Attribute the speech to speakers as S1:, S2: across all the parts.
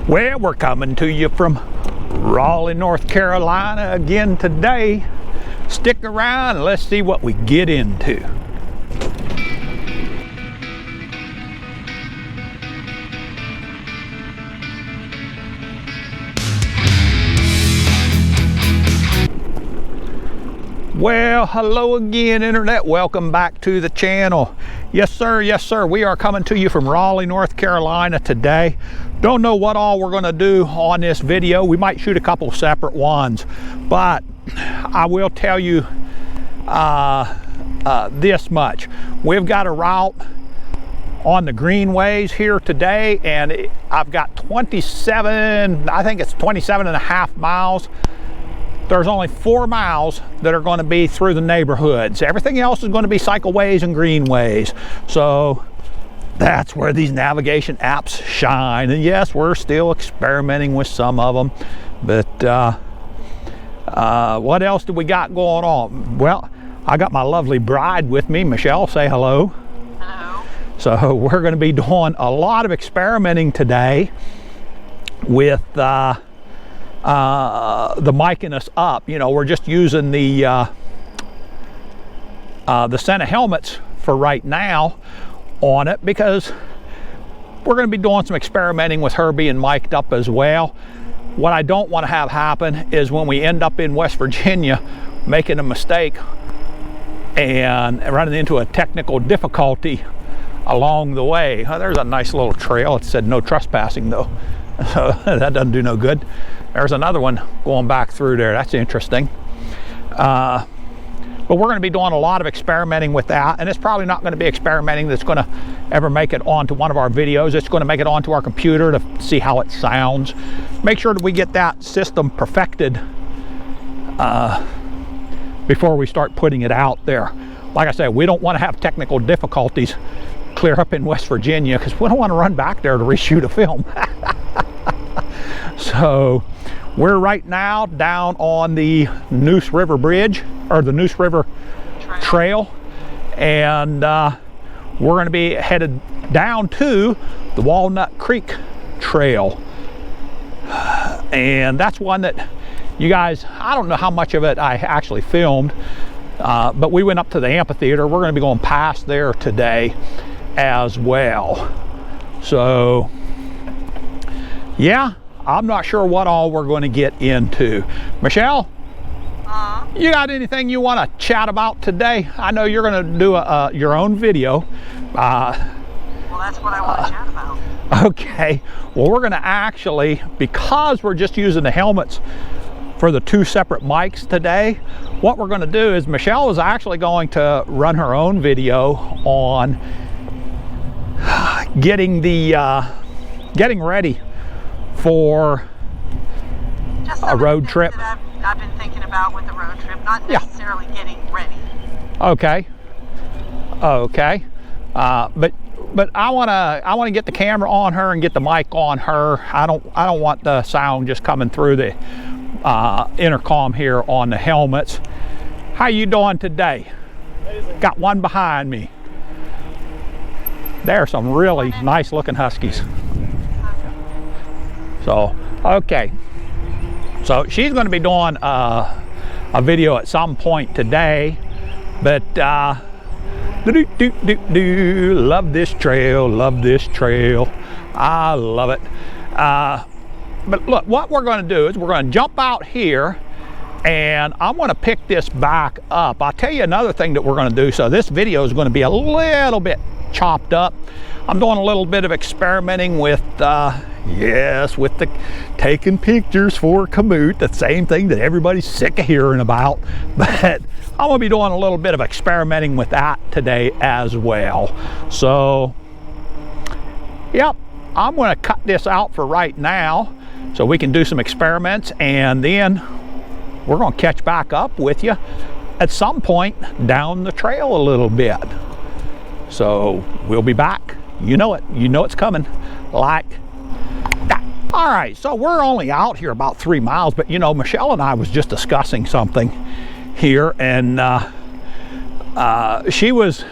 S1: Well, we're coming to you from Raleigh, North Carolina again today. Stick around and let's see what we get into. Well, hello again, Internet. Welcome back to the channel. Yes, sir. We are coming to you from Raleigh, North Carolina today. Don't know what all we're going to do on this video. We might shoot a couple separate ones, but I will tell you this much. We've got a route on the Greenways here today, and I've got 27, I think it's 27 and a half miles. There's only 4 miles that are going to be through the neighborhoods. Everything else is going to be cycleways and greenways. So that's where these navigation apps shine. And yes, we're still experimenting with some of them. But what else do we got going on? Well, I got my lovely bride with me. Michelle, say hello.
S2: Hello.
S1: So we're going to be doing a lot of experimenting today with the micing us up. You know, we're just using the Sena helmets for right now on it because we're going to be doing some experimenting with her being mic'd up as well. What I don't want to have happen is when we end up in West Virginia making a mistake and running into a technical difficulty along the way. Oh, there's a nice little trail. It said no trespassing though, so that doesn't do no good. There's another one going back through there. That's interesting. But we're going to be doing a lot of experimenting with that, and it's probably not going to be experimenting that's going to ever make it onto one of our videos. It's going to make it onto our computer to see how it sounds. Make sure that we get that system perfected before we start putting it out there. Like I said, we don't want to have technical difficulties clear up in West Virginia because we don't want to run back there to reshoot a film. So we're right now down on the Neuse River Bridge, or the Neuse River Trail, and we're going to be headed down to the Walnut Creek Trail. And that's one that you guys, I don't know how much of it I actually filmed, but we went up to the amphitheater. We're going to be going past there today as well. So yeah, I'm not sure what all we're going to get into. Michelle, you got anything you want to chat about today? I know you're going to do your own video.
S2: Well, that's what I want to chat about.
S1: Okay, well, we're going to actually, because we're just using the helmets for the 2 separate mics today, what we're going to do is Michelle is actually going to run her own video on getting ready for
S2: just
S1: a road trip.
S2: That I've been thinking about with the road trip, not necessarily getting ready.
S1: Okay. But I want to get the camera on her and get the mic on her. I don't want the sound just coming through the intercom here on the helmets. How you doing today? Amazing. Got one behind me. There are some really nice looking huskies. So, okay. So she's going to be doing a video at some point today, but love this trail. I love it. But look, what we're going to do is we're going to jump out here, and I'm going to pick this back up. I'll tell you another thing that we're going to do. So this video is going to be a little bit chopped up. I'm doing a little bit of experimenting with with the taking pictures for Komoot, the same thing that everybody's sick of hearing about. But I'm going to be doing a little bit of experimenting with that today as well. So yep, I'm going to cut this out for right now so we can do some experiments, and then we're going to catch back up with you at some point down the trail a little bit. So we'll be back. You know it. You know it's coming. Like that. All right, so we're only out here about 3 miles, but you know, Michelle and I was just discussing something here, and she was,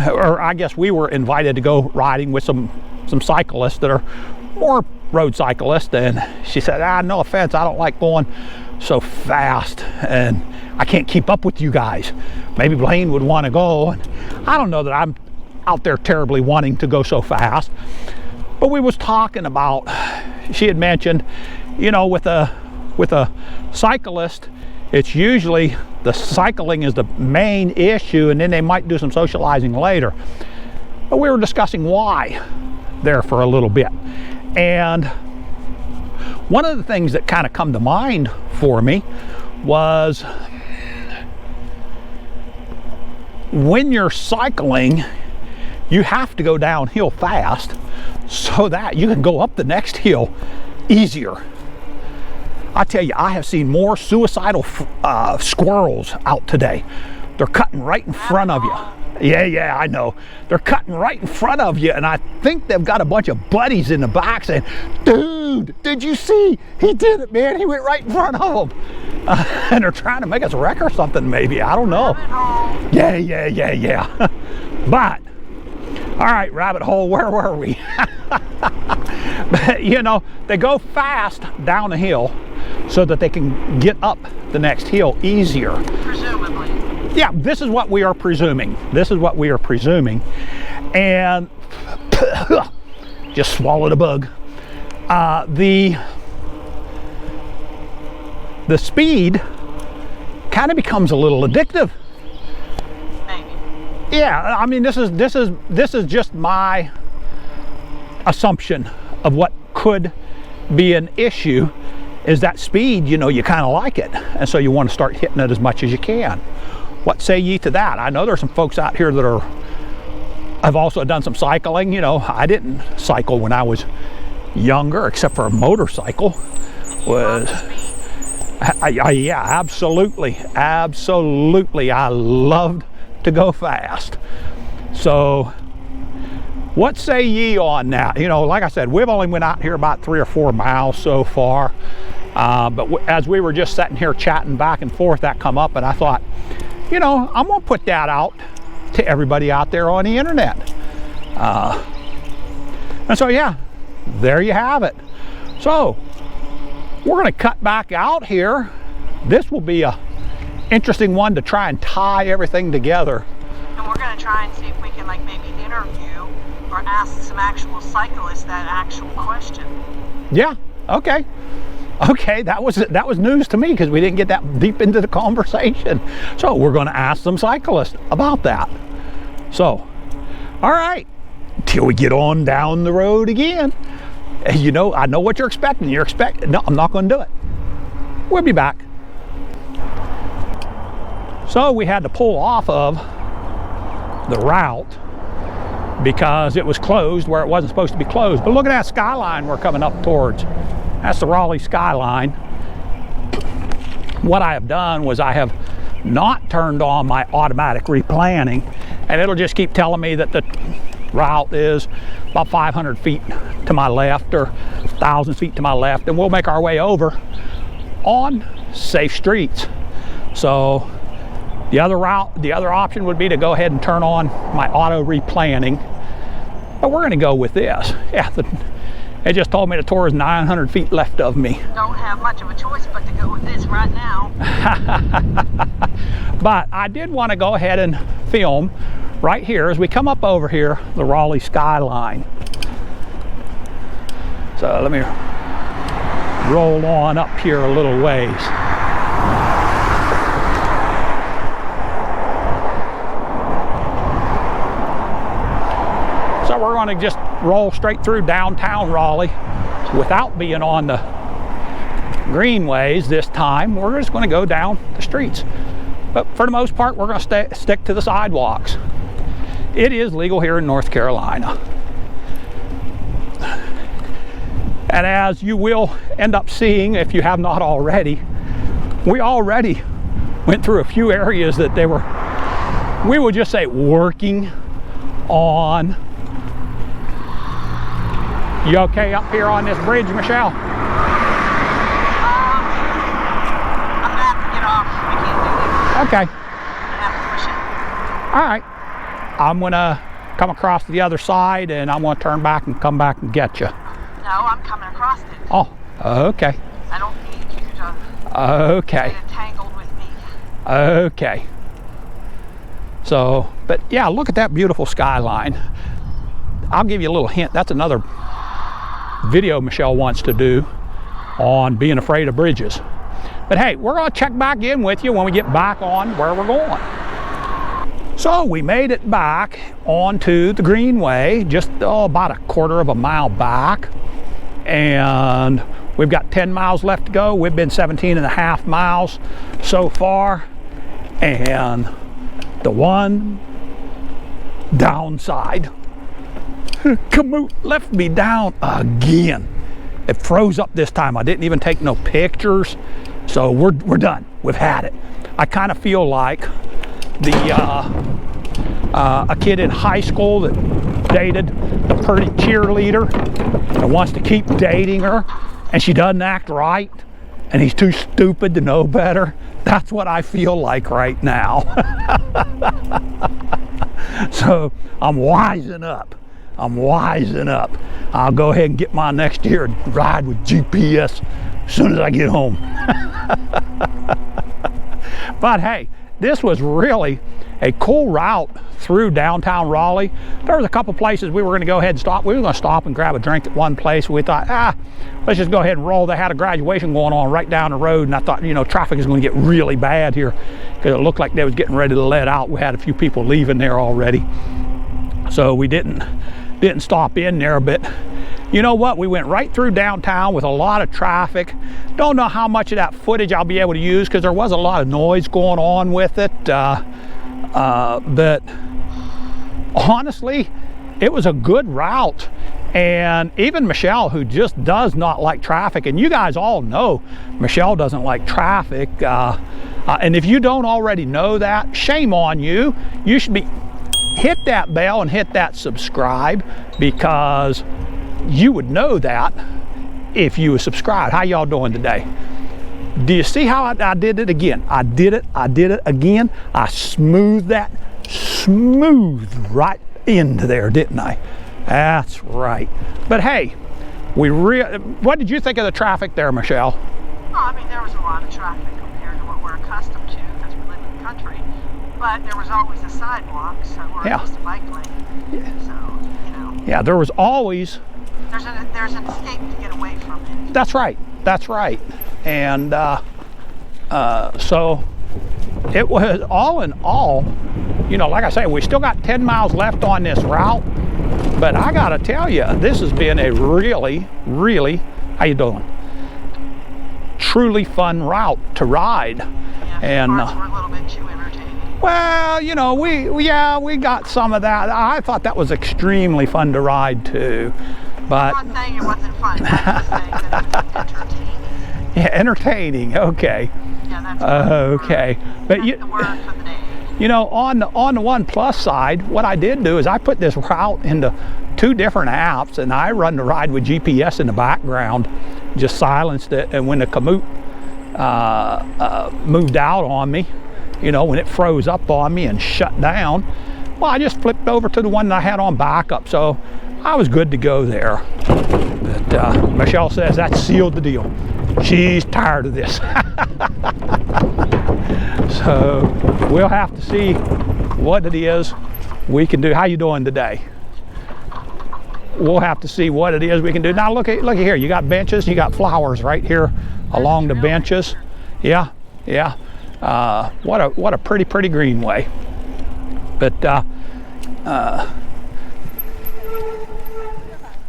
S1: or I guess we were invited to go riding with some some cyclists that are more road cyclists, and she said, no offense, I don't like going so fast and I can't keep up with you guys. Maybe Blaine would want to go, and I don't know that I'm out there terribly wanting to go so fast. But we was talking about, she had mentioned, you know, with a cyclist, it's usually the cycling is the main issue, and then they might do some socializing later. But we were discussing why there for a little bit. And one of the things that kind of come to mind for me was when you're cycling, you have to go downhill fast so that you can go up the next hill easier. I tell you, I have seen more suicidal squirrels out today. They're cutting right in front of you. Yeah, I know. They're cutting right in front of you, and I think they've got a bunch of buddies in the back saying, dude, did you see? He did it, man. He went right in front of them. And they're trying to make us wreck or something, maybe. I don't know. Yeah. But, all right, rabbit hole, where were we? But, you know, they go fast down the hill so that they can get up the next hill easier. Presumably. Yeah, this is what we are presuming. This is what we are presuming. And just swallowed a bug. The speed kind of becomes a little addictive. Maybe. Yeah, I mean, this is just my assumption of what could be an issue, is that speed, you know, you kind of like it, and so you want to start hitting it as much as you can. What say ye to that? I know there's some folks out here that have also done some cycling. You know, I didn't cycle when I was younger, except for a motorcycle. Yeah, absolutely. I loved to go fast. So what say ye on that? You know, like I said, we've only went out here about 3 or 4 miles so far. But as we were just sitting here chatting back and forth, that come up, and I thought, you know, I'm gonna put that out to everybody out there on the internet. And so, yeah, there you have it. So we're gonna cut back out here. This will be a interesting one to try and tie everything together.
S2: And we're gonna try and see if we can, like, maybe interview or ask some actual cyclists that actual question.
S1: Yeah, okay. Okay, that was news to me, because we didn't get that deep into the conversation. So we're going to ask some cyclists about that. So, all right, till we get on down the road again. You know, I know what you're expecting. No, I'm not going to do it. We'll be back. So we had to pull off of the route because it was closed where it wasn't supposed to be closed. But look at that skyline we're coming up towards. That's the Raleigh skyline. What I have done was I have not turned on my automatic replanning, and it'll just keep telling me that the route is about 500 feet to my left or 1,000 feet to my left, and we'll make our way over on safe streets. So the other option would be to go ahead and turn on my auto replanning, but we're going to go with this. Yeah, it just told me the tour is 900 feet left of me.
S2: Don't have much of a choice but to go with this right now.
S1: But I did want to go ahead and film right here as we come up over here, the Raleigh skyline. So let me roll on up here a little ways. So we're going to just roll straight through downtown Raleigh without being on the Greenways this time. We're just going to go down the streets. But for the most part, we're going to stick to the sidewalks. It is legal here in North Carolina. And as you will end up seeing, if you have not already, we already went through a few areas that they were, we would just say, working on. You okay up here on this bridge, Michelle?
S2: I'm gonna have to get off. I can't do this.
S1: Okay.
S2: I'm gonna have to push it.
S1: All right. I'm gonna come across the other side, and I'm going to turn back and come back and get you.
S2: No, I'm coming across it.
S1: Oh, okay.
S2: I don't need you to
S1: Okay.
S2: get entangled with me.
S1: Okay. So, but yeah, look at that beautiful skyline. I'll give you a little hint. That's another video Michelle wants to do on being afraid of bridges. But hey, we're going to check back in with you when we get back on where we're going. So we made it back onto the Greenway, just about a quarter of a mile back. And we've got 10 miles left to go. We've been 17.5 miles so far. And the one downside, Komoot left me down again. It froze up this time. I didn't even take no pictures. So we're done. We've had it. I kind of feel like a kid in high school that dated the pretty cheerleader and wants to keep dating her, and she doesn't act right, and he's too stupid to know better. That's what I feel like right now. So I'm wising up. I'm wising up. I'll go ahead and get my next year and ride with GPS as soon as I get home. But hey, this was really a cool route through downtown Raleigh. There was a couple places we were going to go ahead and stop. We were going to stop and grab a drink at one place. We thought, let's just go ahead and roll. They had a graduation going on right down the road, and I thought, you know, traffic is going to get really bad here because it looked like they was getting ready to let out. We had a few people leaving there already, so we didn't stop in there. But you know what? We went right through downtown with a lot of traffic. Don't know how much of that footage I'll be able to use because there was a lot of noise going on with it. But honestly, it was a good route. And even Michelle, who just does not like traffic, and you guys all know Michelle doesn't like traffic. And if you don't already know that, shame on you. You should be hit that bell and hit that subscribe, because you would know that if you were subscribed. How y'all doing today? Do you see how I did it again? I did it again. I smoothed that right into there, didn't I? That's right. But hey, what did you think of the traffic there, Michelle?
S2: Well, I mean, there was a lot of traffic compared to what we're accustomed to because we live in the country. But there was always a sidewalk, so or at least a bike lane. Yeah. So, you know. Yeah,
S1: there was always.
S2: There's an escape to get away from it.
S1: That's right. That's right. And so it was all in all, you know, like I say, we still got 10 miles left on this route. But I got to tell you, this has been a really, how you doing? Truly fun route to ride.
S2: Yeah,
S1: and
S2: parts were a little bit too entertaining.
S1: Well, you know, we got some of that. I thought that was extremely fun to ride too. But
S2: I'm not saying it wasn't fun. I'm just saying that it was entertaining.
S1: Yeah, entertaining. Okay.
S2: Yeah, that's
S1: okay. But
S2: the word for the day.
S1: You know, on the One Plus side, what I did do is I put this route into 2 different apps, and I run the ride with GPS in the background, just silenced it, and when the Komoot moved out on me, you know, when it froze up on me and shut down, well, I just flipped over to the one that I had on backup, so I was good to go there. But Michelle says that sealed the deal. She's tired of this. So we'll have to see what it is we can do. How you doing today? We'll have to see what it is we can do. Now look here. You got benches. You got flowers right here along the benches. Yeah. What a pretty greenway. But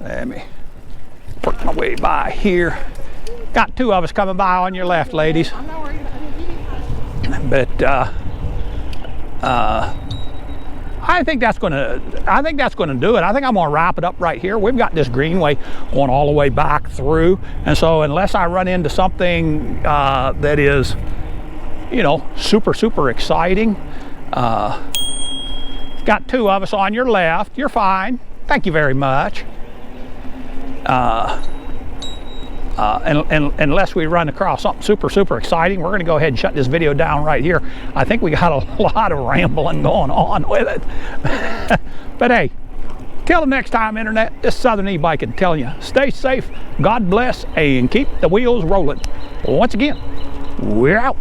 S1: let me work my way by here. Got 2 of us coming by on your left, ladies.
S2: I'm not worried about it.
S1: But I think that's going to do it. I think I'm going to wrap it up right here. We've got this greenway going all the way back through, and so unless I run into something that is, you know, super exciting, got 2 of us on your left. You're fine. Thank you very much. And unless we run across something super exciting, we're going to go ahead and shut this video down right here. I think we got a lot of rambling going on with it. But hey, till the next time, Internet, this is Southern E-Biking telling you, stay safe, God bless, and keep the wheels rolling. Once again, we're out.